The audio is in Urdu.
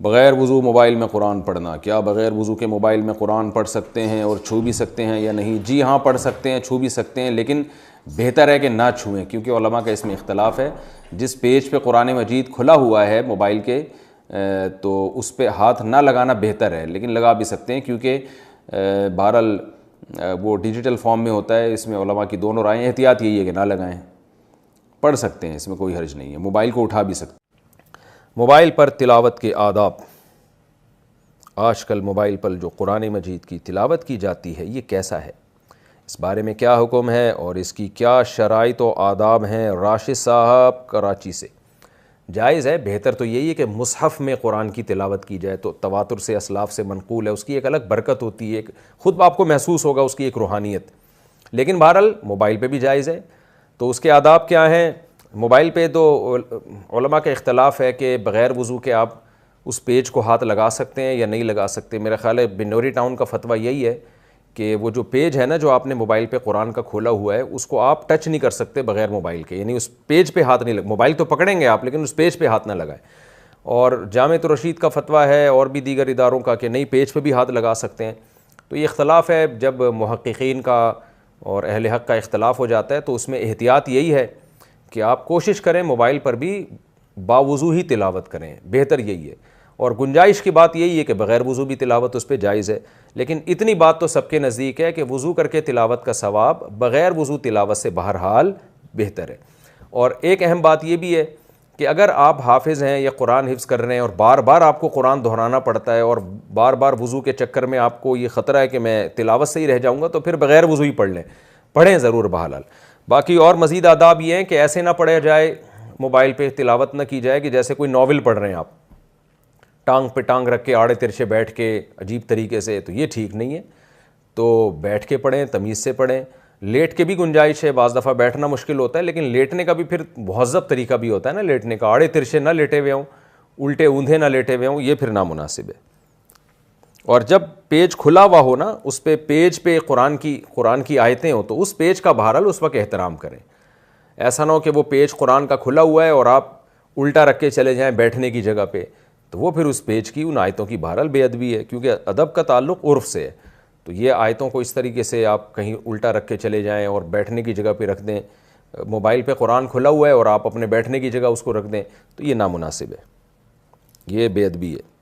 بغیر وضو موبائل میں قرآن پڑھنا، کیا بغیر وضو کے موبائل میں قرآن پڑھ سکتے ہیں اور چھو بھی سکتے ہیں یا نہیں؟ جی ہاں، پڑھ سکتے ہیں، چھو بھی سکتے ہیں، لیکن بہتر ہے کہ نہ چھوئیں، کیونکہ علماء کا اس میں اختلاف ہے۔ جس پیج پہ قرآن مجید کھلا ہوا ہے موبائل کے تو اس پہ ہاتھ نہ لگانا بہتر ہے، لیکن لگا بھی سکتے ہیں، کیونکہ بہرحال وہ ڈیجیٹل فارم میں ہوتا ہے۔ اس میں علماء کی دونوں رائیں، احتیاط یہی ہے کہ نہ لگائیں، پڑھ سکتے ہیں، اس میں کوئی حرج نہیں ہے، موبائل کو اٹھا بھی سکتے ہیں۔ موبائل پر تلاوت کے آداب۔ آج کل موبائل پر جو قرآن مجید کی تلاوت کی جاتی ہے یہ کیسا ہے، اس بارے میں کیا حکم ہے اور اس کی کیا شرائط و آداب ہیں؟ راشد صاحب کراچی سے۔ جائز ہے، بہتر تو یہی ہے کہ مصحف میں قرآن کی تلاوت کی جائے، تو تواتر سے اسلاف سے منقول ہے، اس کی ایک الگ برکت ہوتی ہے، خود آپ کو محسوس ہوگا اس کی ایک روحانیت۔ لیکن بہرحال موبائل پہ بھی جائز ہے، تو اس کے آداب کیا ہیں؟ موبائل پہ تو علماء کا اختلاف ہے کہ بغیر وضو کے آپ اس پیج کو ہاتھ لگا سکتے ہیں یا نہیں لگا سکتے۔ میرا خیال ہے بنوری ٹاؤن کا فتویٰ یہی ہے کہ وہ جو پیج ہے نا جو آپ نے موبائل پہ قرآن کا کھولا ہوا ہے، اس کو آپ ٹچ نہیں کر سکتے بغیر موبائل کے، یعنی اس پیج پہ ہاتھ نہیں موبائل تو پکڑیں گے آپ لیکن اس پیج پہ ہاتھ نہ لگائیں۔ اور جامعۃ الرشید کا فتویٰ ہے اور بھی دیگر اداروں کا کہ نہیں، پیج پہ بھی ہاتھ لگا سکتے ہیں۔ تو یہ اختلاف ہے، جب محققین کا اور اہل حق کا اختلاف ہو جاتا ہے تو اس میں احتیاط یہی ہے کہ آپ کوشش کریں موبائل پر بھی باوضو ہی تلاوت کریں، بہتر یہی ہے۔ اور گنجائش کی بات یہی ہے کہ بغیر وضو بھی تلاوت اس پہ جائز ہے، لیکن اتنی بات تو سب کے نزدیک ہے کہ وضو کر کے تلاوت کا ثواب بغیر وضو تلاوت سے بہرحال بہتر ہے۔ اور ایک اہم بات یہ بھی ہے کہ اگر آپ حافظ ہیں یا قرآن حفظ کر رہے ہیں اور بار بار آپ کو قرآن دہرانا پڑتا ہے اور بار بار وضو کے چکر میں آپ کو یہ خطرہ ہے کہ میں تلاوت سے ہی رہ جاؤں گا، تو پھر بغیر وضو ہی پڑھ لیں، پڑھیں ضرور بہرحال۔ باقی اور مزید آداب یہ ہیں کہ ایسے نہ پڑھا جائے، موبائل پہ تلاوت نہ کی جائے کہ جیسے کوئی ناول پڑھ رہے ہیں آپ، ٹانگ پہ ٹانگ رکھ کے آڑے ترچھے بیٹھ کے عجیب طریقے سے، تو یہ ٹھیک نہیں ہے۔ تو بیٹھ کے پڑھیں، تمیز سے پڑھیں۔ لیٹ کے بھی گنجائش ہے، بعض دفعہ بیٹھنا مشکل ہوتا ہے، لیکن لیٹنے کا بھی پھر مہذب طریقہ بھی ہوتا ہے نا لیٹنے کا، آڑے ترچھے نہ لیٹے ہوئے ہوں، الٹے اوندھے نہ لیٹے ہوئے ہوں، یہ پھر نامناسب ہے۔ اور جب پیج کھلا ہوا ہو نا، اس پہ پیج پہ قرآن کی آیتیں ہوں تو اس پیج کا بہرحال اس وقت احترام کریں۔ ایسا نہ ہو کہ وہ پیج قرآن کا کھلا ہوا ہے اور آپ الٹا رکھ کے چلے جائیں بیٹھنے کی جگہ پہ، تو وہ پھر اس پیج کی ان آیتوں کی بہرحال بے ادبی ہے، کیونکہ ادب کا تعلق عرف سے ہے۔ تو یہ آیتوں کو اس طریقے سے آپ کہیں الٹا رکھ کے چلے جائیں اور بیٹھنے کی جگہ پہ رکھ دیں، موبائل پہ قرآن کھلا ہوا ہے اور آپ اپنے بیٹھنے کی جگہ اس کو رکھ دیں، تو یہ نامناسب ہے، یہ بے ادبی ہے۔